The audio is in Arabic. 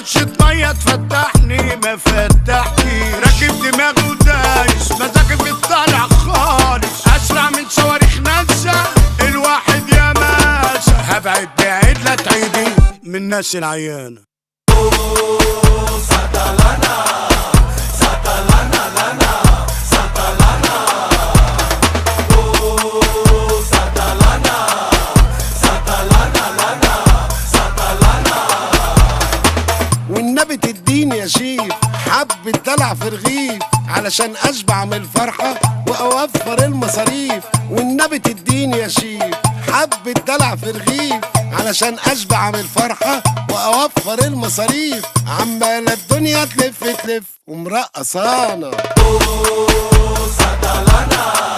رشة مية تفتحني ما فتحني، راكب دماغي ودايس مزاجي بيطلع خالص، اسرع من صواريخ ناسا الواحد يا ماسا. هبعد بعيد لا تعيدي من الناس العيانة. ساتالانا ساتالانا لانا ساتالانا ساتالانا ساتالانا لانا ساتالانا. والنبي تديني يا شيف حبة دلع في رغيف علشان اشبع من الفرحة واوفر المصاريف. والنبي تديني يا شيف حبة دلع في رغيف علشان اشبع من الفرحة واوفر المصاريف. عمالة الدنيا تلف تلف ومرقصانا. ساتالانا